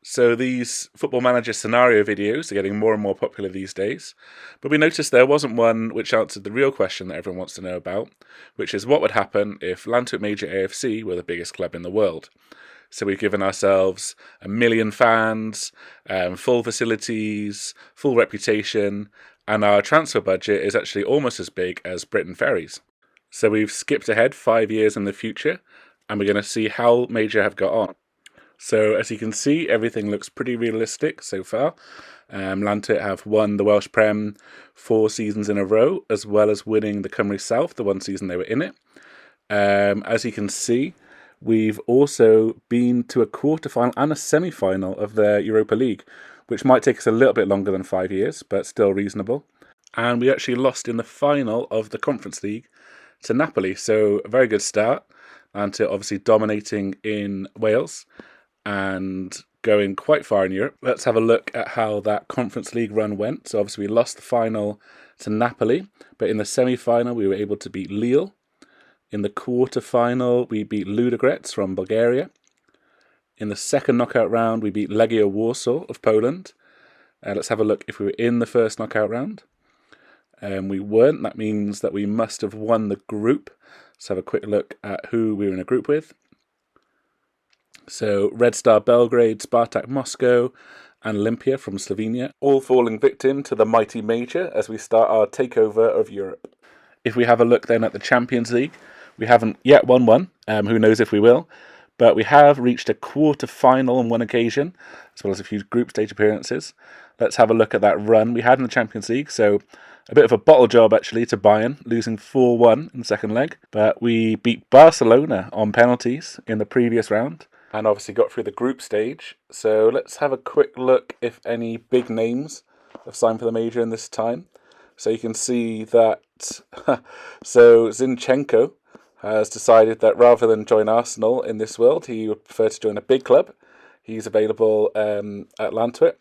So these Football Manager scenario videos are getting more and more popular these days, but we noticed there wasn't one which answered the real question that everyone wants to know about, which is what would happen if Llantwit Major AFC were the biggest club in the world. So we've given ourselves 1 million fans, full facilities, full reputation, and our transfer budget is actually almost as big as Britain Ferries. So we've skipped ahead 5 years in the future, and we're going to see how Major have got on. So as you can see, everything looks pretty realistic so far. Llantwit have won the Welsh Prem 4 seasons in a row, as well as winning the Cymru South the one season they were in it. As you can see, we've also been to a quarter-final and a semi-final of the Europa League, which might take us a little bit longer than 5 years, but still reasonable. And we actually lost in the final of the Conference League to Napoli, so a very good start. Llantwit obviously dominating in Wales and going quite far in Europe. Let's have a look at how that Conference League run went. So obviously we lost the final to Napoli, but in the semi-final we were able to beat Lille. In the quarter-final we beat Ludogorets from Bulgaria. In the second knockout round we beat Legia Warsaw of Poland. Let's have a look if we were in the first knockout round. We weren't. That means that we must have won the group. Let's have a quick look at who we were in a group with. So Red Star Belgrade, Spartak Moscow, and Olimpia from Slovenia, all falling victim to the mighty Major as we start our takeover of Europe. If we have a look then at the Champions League, we haven't yet won one, who knows if we will, but we have reached a quarter-final on one occasion, as well as a few group stage appearances. Let's have a look at that run we had in the Champions League. So a bit of a bottle job actually to Bayern, losing 4-1 in the second leg, but we beat Barcelona on penalties in the previous round, and obviously got through the group stage. So let's have a quick look if any big names have signed for the Major in this time. So you can see that so Zinchenko has decided that rather than join Arsenal in this world, he would prefer to join a big club. He's available at Llantwit.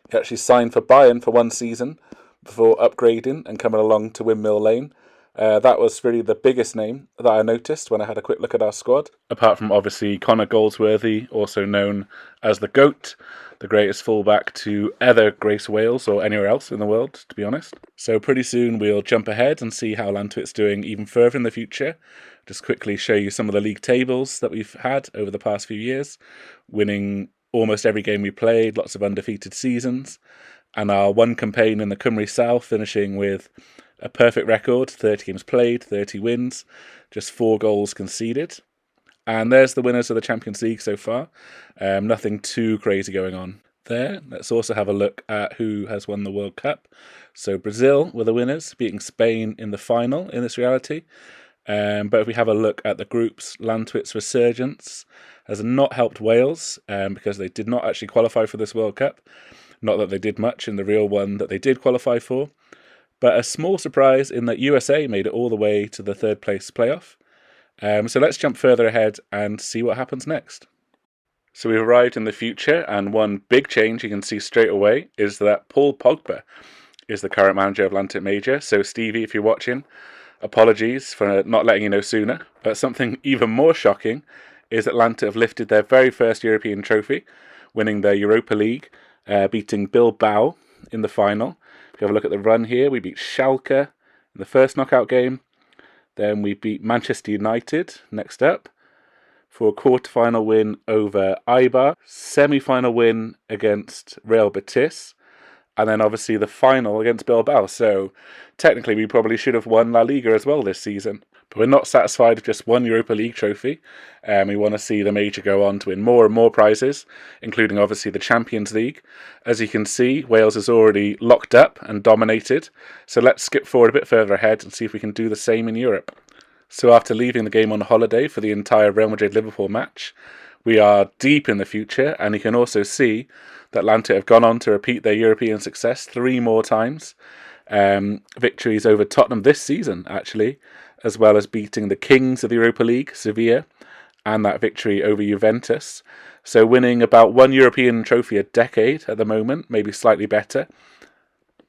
He actually signed for Bayern for 1 season before upgrading and coming along to Windmill Lane. That was really the biggest name that I noticed when I had a quick look at our squad. Apart from obviously Connor Goldsworthy, also known as the GOAT, the greatest fullback to ever grace Wales or anywhere else in the world, to be honest. So pretty soon we'll jump ahead and see how Llantwit's doing even further in the future. Just quickly show you some of the league tables that we've had over the past few years, winning almost every game we played, lots of undefeated seasons, and our one campaign in the Cymru South finishing with a perfect record, 30 games played, 30 wins, just 4 goals conceded. And there's the winners of the Champions League so far. Nothing too crazy going on there. Let's also have a look at who has won the World Cup. So Brazil were the winners, beating Spain in the final in this reality. But if we have a look at the groups, Llantwit's resurgence has not helped Wales because they did not actually qualify for this World Cup. Not that they did much in the real one that they did qualify for. But a small surprise in that USA made it all the way to the third place playoff. So let's jump further ahead and see what happens next. So we've arrived in the future, and one big change you can see straight away is that Paul Pogba is the current manager of Llantwit Major. So Stevie, if you're watching, apologies for not letting you know sooner. But something even more shocking is that Llantwit have lifted their very first European trophy, winning the Europa League, beating Bilbao in the final. If you have a look at the run here, we beat Schalke in the first knockout game. Then we beat Manchester United next up for a quarter-final win over Eibar, semi-final win against Real Betis, and then obviously the final against Bilbao. So technically we probably should have won La Liga as well this season. But we're not satisfied with just one Europa League trophy. We want to see the Major go on to win more and more prizes, including obviously the Champions League. As you can see, Wales is already locked up and dominated. So let's skip forward a bit further ahead and see if we can do the same in Europe. So after leaving the game on holiday for the entire Real Madrid-Liverpool match, we are deep in the future, and you can also see that Llantwit have gone on to repeat their European success 3 more times. Victories over Tottenham this season, actually, as well as beating the kings of the Europa League, Sevilla, and that victory over Juventus. So winning about 1 European trophy a decade at the moment, maybe slightly better.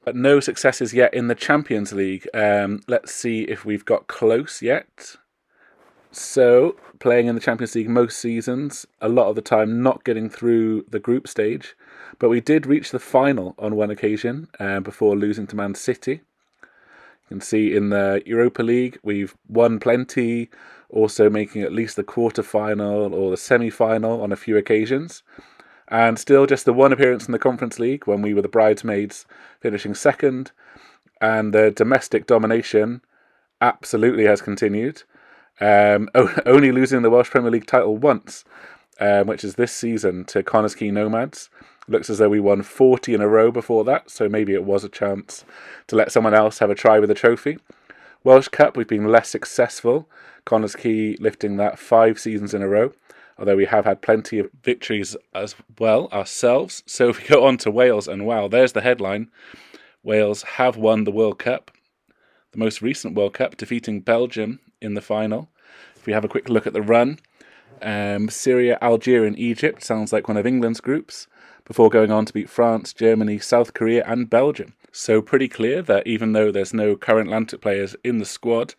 But no successes yet in the Champions League. Let's see if we've got close yet. So, playing in the Champions League most seasons, a lot of the time not getting through the group stage, but we did reach the final on one occasion before losing to Man City. You can see in the Europa League, we've won plenty, also making at least the quarter-final or the semi-final on a few occasions. And still just the one appearance in the Conference League when we were the bridesmaids, finishing second. And the domestic domination absolutely has continued. Only losing the Welsh Premier League title once, which is this season, to Connah's Quay Nomads. Looks as though we won 40 in a row before that, so maybe it was a chance to let someone else have a try with the trophy. Welsh Cup, we've been less successful. Connah's Quay lifting that 5 seasons in a row, although we have had plenty of victories as well ourselves. So if we go on to Wales, and wow, there's the headline. Wales have won the World Cup, the most recent World Cup, defeating Belgium in the final. If we have a quick look at the run, Syria, Algeria and Egypt sounds like one of England's groups, before going on to beat France, Germany, South Korea and Belgium. So pretty clear that even though there's no current Llantwit players in the squad,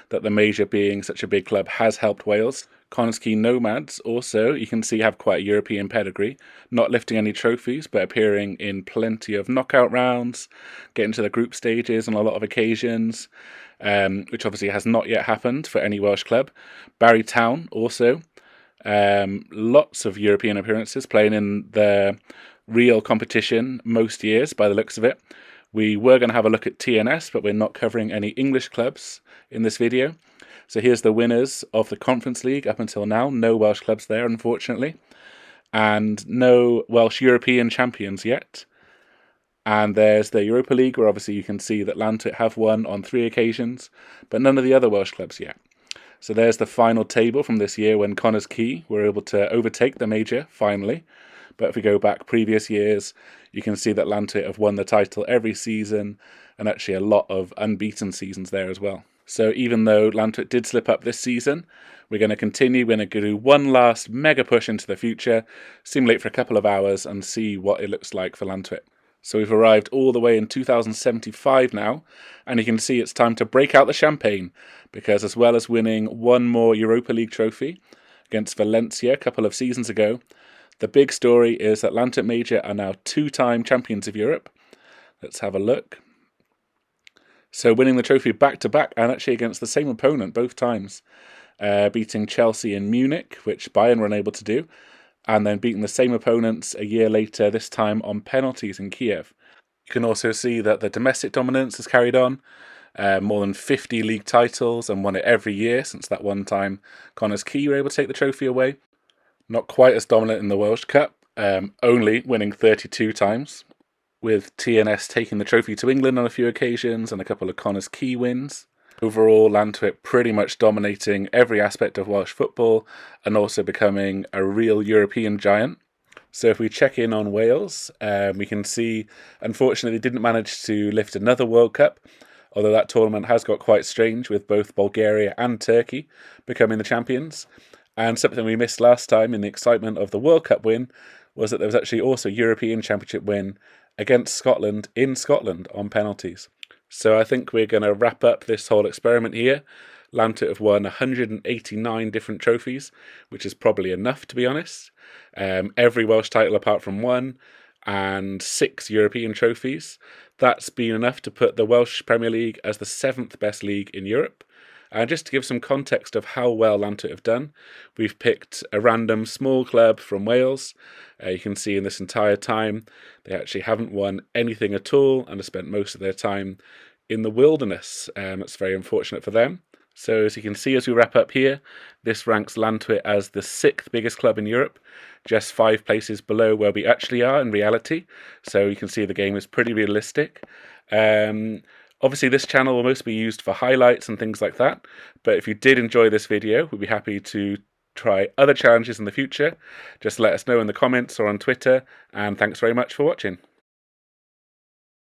that the Major being such a big club has helped Wales. Connah's Quay Nomads also, you can see, have quite a European pedigree, not lifting any trophies, but appearing in plenty of knockout rounds, getting to the group stages on a lot of occasions, which obviously has not yet happened for any Welsh club. Barry Town also, lots of European appearances, playing in the real competition most years by the looks of it. We were going to have a look at TNS, but we're not covering any English clubs in this video. So here's the winners of the Conference League up until now. No Welsh clubs there, unfortunately. And no Welsh European champions yet. And there's the Europa League, where obviously you can see that Llantwit have won on 3 occasions, but none of the other Welsh clubs yet. So there's the final table from this year when Connah's Quay were able to overtake the Major, finally. But if we go back previous years, you can see that Llantwit have won the title every season, and actually a lot of unbeaten seasons there as well. So even though Llantwit did slip up this season, we're going to continue. We're going to do one last mega push into the future, simulate for a couple of hours and see what it looks like for Llantwit. So we've arrived all the way in 2075 now, and you can see it's time to break out the champagne, because as well as winning one more Europa League trophy against Valencia a couple of seasons ago, the big story is that Llantwit Major are now 2-time champions of Europe. Let's have a look. So winning the trophy back-to-back, and actually against the same opponent both times, beating Chelsea in Munich, which Bayern were unable to do, and then beating the same opponents a year later, this time on penalties in Kiev. You can also see that the domestic dominance has carried on, more than 50 league titles, and won it every year since that one time Connah's Quay were able to take the trophy away. Not quite as dominant in the Welsh Cup, only winning 32 times, with TNS taking the trophy to England on a few occasions and a couple of Connah's Quay wins. Overall, Llantwit pretty much dominating every aspect of Welsh football and also becoming a real European giant. So if we check in on Wales, we can see, unfortunately, they didn't manage to lift another World Cup, although that tournament has got quite strange with both Bulgaria and Turkey becoming the champions. And something we missed last time in the excitement of the World Cup win was that there was actually also a European Championship win against Scotland in Scotland on penalties. So I think we're going to wrap up this whole experiment here. Llantwit have won 189 different trophies, which is probably enough, to be honest. Every Welsh title apart from one, and 6 European trophies. That's been enough to put the Welsh Premier League as the 7th best league in Europe. And just to give some context of how well Llantwit have done, we've picked a random small club from Wales. You can see in this entire time, they actually haven't won anything at all and have spent most of their time in the wilderness. It's very unfortunate for them. So as you can see as we wrap up here, this ranks Llantwit as the 6th biggest club in Europe, just 5 places below where we actually are in reality. So you can see the game is pretty realistic. Obviously, this channel will mostly be used for highlights and things like that, but if you did enjoy this video, we'd be happy to try other challenges in the future. Just let us know in the comments or on Twitter, and thanks very much for watching.